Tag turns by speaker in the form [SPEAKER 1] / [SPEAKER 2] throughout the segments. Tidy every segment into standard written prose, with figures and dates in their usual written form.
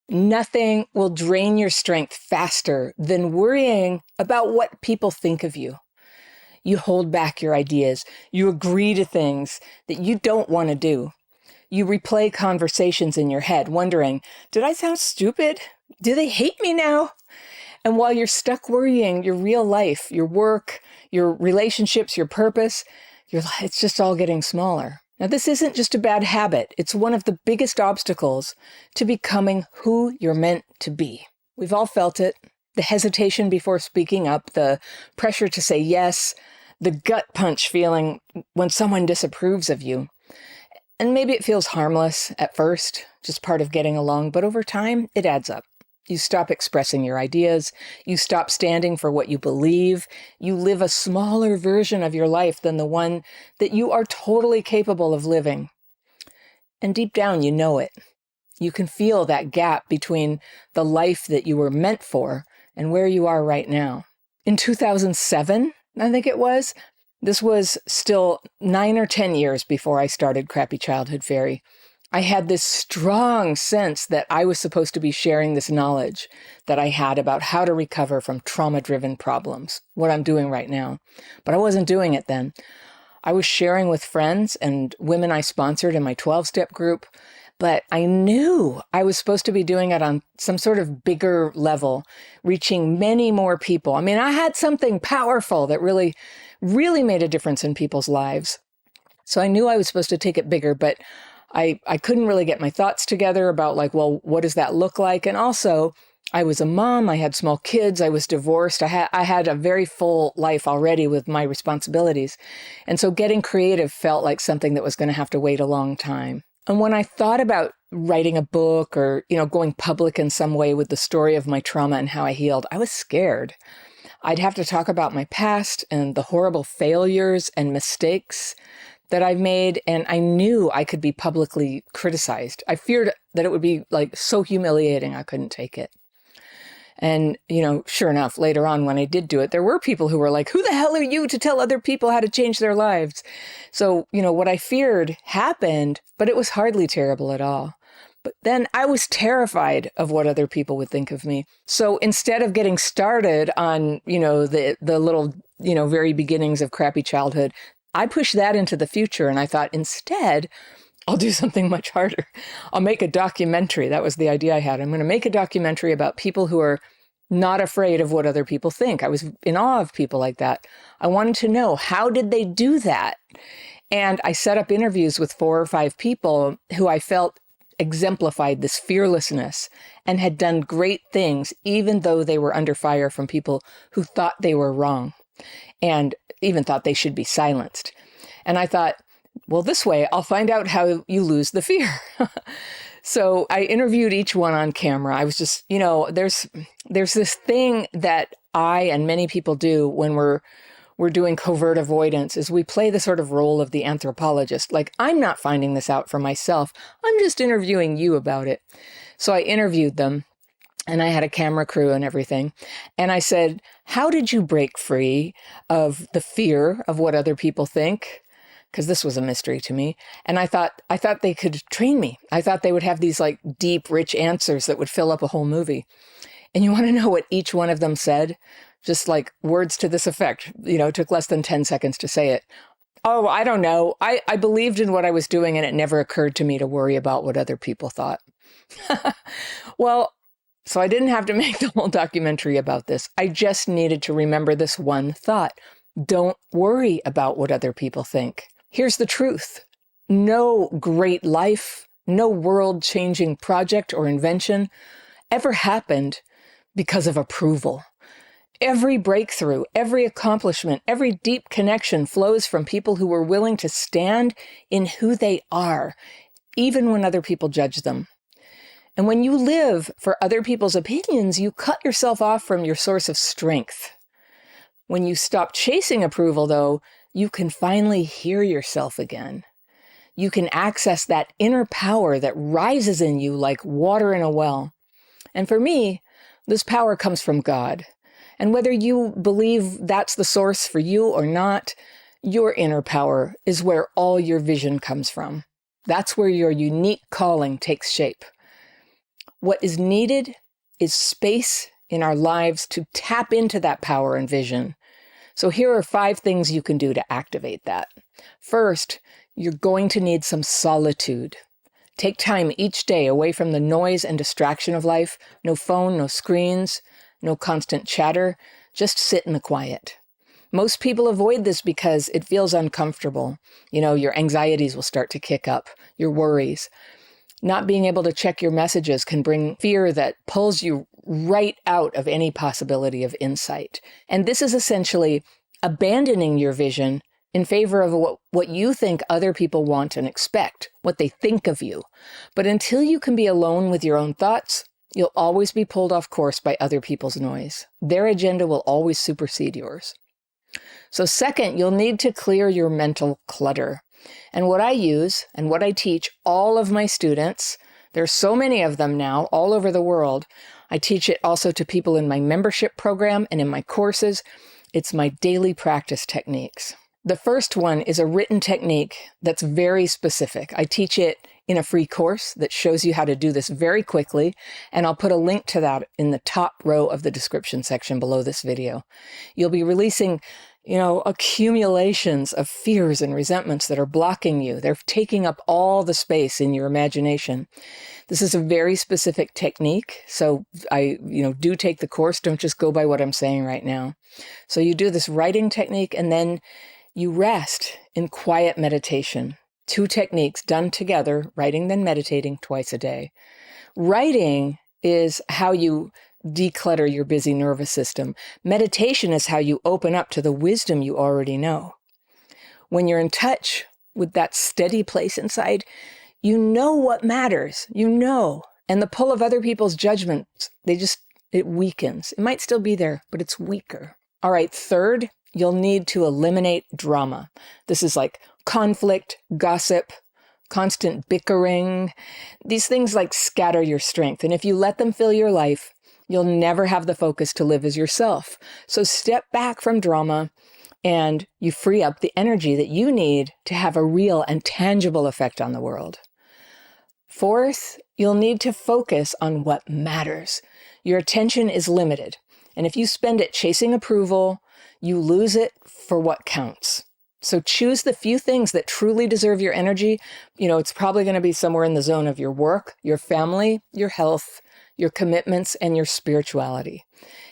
[SPEAKER 1] Nothing will drain your strength faster than worrying about what people think of you. You hold back your ideas. You agree to things that you don't want to do. You replay conversations in your head, wondering, did I sound stupid? Do they hate me now? And while you're stuck worrying, your real life, your work, your relationships, your purpose, it's just all getting smaller. Now, this isn't just a bad habit. It's one of the biggest obstacles to becoming who you're meant to be. We've all felt it. The hesitation before speaking up, the pressure to say yes, the gut punch feeling when someone disapproves of you. And maybe it feels harmless at first, just part of getting along, but over time, it adds up. You stop expressing your ideas. You stop standing for what you believe. You live a smaller version of your life than the one that you are totally capable of living. And deep down, you know it. You can feel that gap between the life that you were meant for and where you are right now. In 2007, I think it was, this was still 9 or 10 years before I started Crappy Childhood Fairy. I had this strong sense that I was supposed to be sharing this knowledge that I had about how to recover from trauma-driven problems, what I'm doing right now. But I wasn't doing it then. I was sharing with friends and women I sponsored in my 12-step group, but I knew I was supposed to be doing it on some sort of bigger level, reaching many more people. I mean, I had something powerful that really made a difference in people's lives. So I knew I was supposed to take it bigger, but I couldn't really get my thoughts together about well, what does that look like? And also, I was a mom, I had small kids, I was divorced, I had a very full life already with my responsibilities. And so getting creative felt like something that was going to have to wait a long time. And when I thought about writing a book or, going public in some way with the story of my trauma and how I healed, I was scared. I'd have to talk about my past and the horrible failures and mistakes that I've made, and I knew I could be publicly criticized. I feared that it would be so humiliating I couldn't take it. And, sure enough, later on when I did do it, there were people who were like, who the hell are you to tell other people how to change their lives? So, what I feared happened, but it was hardly terrible at all. But then I was terrified of what other people would think of me. So instead of getting started on, the little, very beginnings of Crappy Childhood, I pushed that into the future, and I thought, instead, I'll do something much harder. I'll make a documentary. That was the idea I had. I'm going to make a documentary about people who are not afraid of what other people think. I was in awe of people like that. I wanted to know, how did they do that? And I set up interviews with 4 or 5 people who I felt exemplified this fearlessness and had done great things, even though they were under fire from people who thought they were wrong and even thought they should be silenced. And I thought, well, this way I'll find out how you lose the fear. So I interviewed each one on camera. I was just, there's this thing that I and many people do when we're doing covert avoidance, is we play the sort of role of the anthropologist. Like, I'm not finding this out for myself. I'm just interviewing you about it. So I interviewed them, and I had a camera crew and everything. And I said, how did you break free of the fear of what other people think? Because this was a mystery to me. And I thought they could train me. I thought they would have these deep, rich answers that would fill up a whole movie. And you want to know what each one of them said? Just words to this effect. It took less than 10 seconds to say it. Oh, I don't know. I believed in what I was doing, and it never occurred to me to worry about what other people thought. Well, so I didn't have to make the whole documentary about this. I just needed to remember this one thought. Don't worry about what other people think. Here's the truth. No great life, no world-changing project or invention ever happened because of approval. Every breakthrough, every accomplishment, every deep connection flows from people who were willing to stand in who they are, even when other people judge them. And when you live for other people's opinions, you cut yourself off from your source of strength. When you stop chasing approval, though, you can finally hear yourself again. You can access that inner power that rises in you like water in a well. And for me, this power comes from God. And whether you believe that's the source for you or not, your inner power is where all your vision comes from. That's where your unique calling takes shape. What is needed is space in our lives to tap into that power and vision. So here are 5 things you can do to activate that. First, you're going to need some solitude. Take time each day away from the noise and distraction of life. No phone, no screens, no constant chatter. Just sit in the quiet. Most people avoid this because it feels uncomfortable. Your anxieties will start to kick up, your worries. Not being able to check your messages can bring fear that pulls you right out of any possibility of insight. And this is essentially abandoning your vision in favor of what you think other people want and expect, what they think of you. But until you can be alone with your own thoughts, you'll always be pulled off course by other people's noise. Their agenda will always supersede yours. So second, you'll need to clear your mental clutter. And what I use and what I teach all of my students, there's so many of them now all over the world. I teach it also to people in my membership program and in my courses. It's my daily practice techniques. The first one is a written technique that's very specific. I teach it in a free course that shows you how to do this very quickly, and I'll put a link to that in the top row of the description section below this video. You'll be releasing, accumulations of fears and resentments that are blocking you. They're taking up all the space in your imagination. This is a very specific technique, so do take the course. Don't just go by what I'm saying right now. So you do this writing technique, and then you rest in quiet meditation. 2 techniques done together, writing then meditating twice a day. Writing is how you declutter your busy nervous system. Meditation is how you open up to the wisdom you already know. When you're in touch with that steady place inside, you know what matters, and the pull of other people's judgments, it weakens. It might still be there, but it's weaker. All right, third, you'll need to eliminate drama. This is like conflict, gossip, constant bickering. These things scatter your strength. And if you let them fill your life, you'll never have the focus to live as yourself. So step back from drama and you free up the energy that you need to have a real and tangible effect on the world. Fourth, you'll need to focus on what matters. Your attention is limited. And if you spend it chasing approval, you lose it for what counts. So choose the few things that truly deserve your energy. It's probably going to be somewhere in the zone of your work, your family, your health, your commitments, and your spirituality.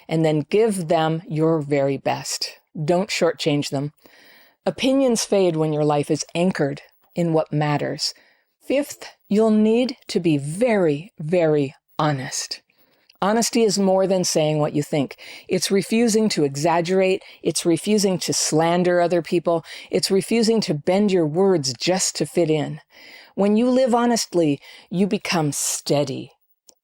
[SPEAKER 1] And then give them your very best. Don't shortchange them. Opinions fade when your life is anchored in what matters. Fifth, you'll need to be very, very honest. Honesty is more than saying what you think. It's refusing to exaggerate. It's refusing to slander other people. It's refusing to bend your words just to fit in. When you live honestly, you become steady.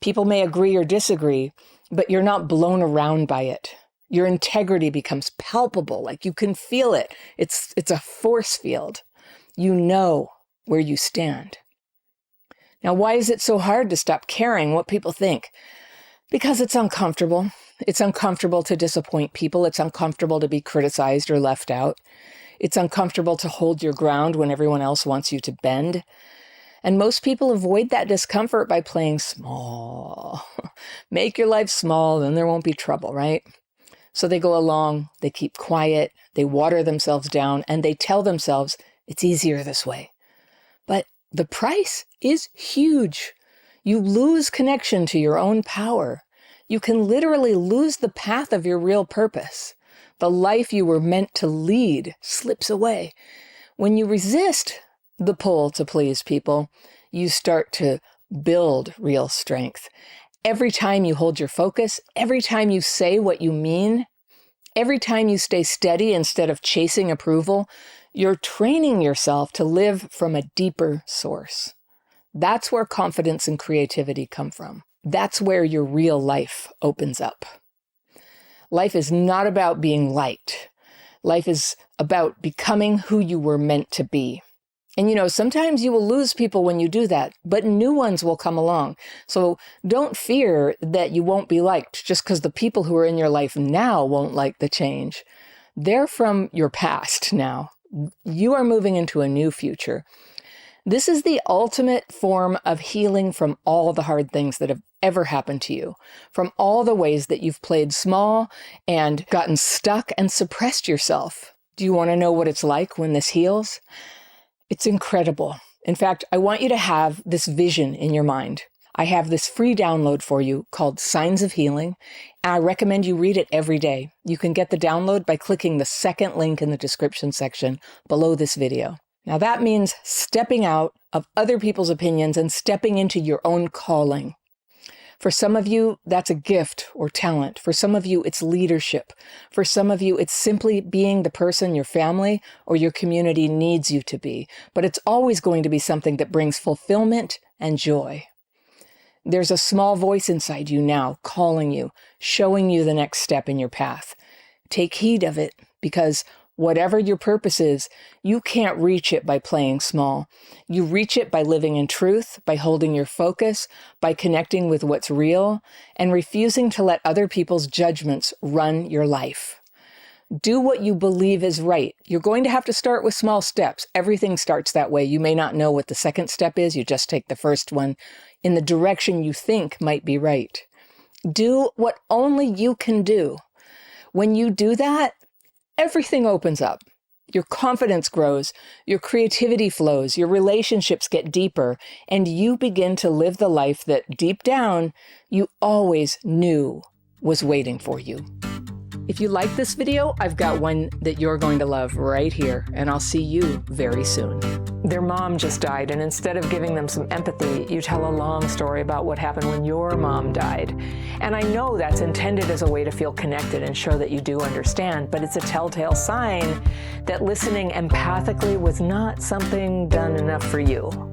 [SPEAKER 1] People may agree or disagree, but you're not blown around by it. Your integrity becomes palpable, like you can feel it. It's a force field. You know where you stand. Now, why is it so hard to stop caring what people think? Because it's uncomfortable. It's uncomfortable to disappoint people. It's uncomfortable to be criticized or left out. It's uncomfortable to hold your ground when everyone else wants you to bend. And most people avoid that discomfort by playing small. Make your life small, then there won't be trouble, right? So they go along, they keep quiet, they water themselves down, and they tell themselves it's easier this way. But the price is huge. You lose connection to your own power. You can literally lose the path of your real purpose. The life you were meant to lead slips away. When you resist the pull to please people, you start to build real strength. Every time you hold your focus, every time you say what you mean, every time you stay steady instead of chasing approval, you're training yourself to live from a deeper source. That's where confidence and creativity come from. That's where your real life opens up. Life is not about being liked. Life is about becoming who you were meant to be. And sometimes you will lose people when you do that, but new ones will come along. So don't fear that you won't be liked just because the people who are in your life now won't like the change. They're from your past now. You are moving into a new future. This is the ultimate form of healing from all the hard things that have ever happened to you, from all the ways that you've played small and gotten stuck and suppressed yourself. Do you want to know what it's like when this heals? It's incredible. In fact, I want you to have this vision in your mind. I have this free download for you called Signs of Healing, and I recommend you read it every day. You can get the download by clicking the second link in the description section below this video. Now that means stepping out of other people's opinions and stepping into your own calling. For some of you, that's a gift or talent. For some of you, it's leadership. For some of you, it's simply being the person your family or your community needs you to be. But it's always going to be something that brings fulfillment and joy. There's a small voice inside you now calling you, showing you the next step in your path. Take heed of it, because whatever your purpose is, you can't reach it by playing small. You reach it by living in truth, by holding your focus, by connecting with what's real, and refusing to let other people's judgments run your life. Do what you believe is right. You're going to have to start with small steps. Everything starts that way. You may not know what the second step is. You just take the first one in the direction you think might be right. Do what only you can do. When you do that, everything opens up. Your confidence grows, your creativity flows, your relationships get deeper, and you begin to live the life that deep down you always knew was waiting for you. If you like this video, I've got one that you're going to love right here, and I'll see you very soon. Their mom just died, and instead of giving them some empathy, you tell a long story about what happened when your mom died. And I know that's intended as a way to feel connected and show that you do understand, but it's a telltale sign that listening empathically was not something done enough for you.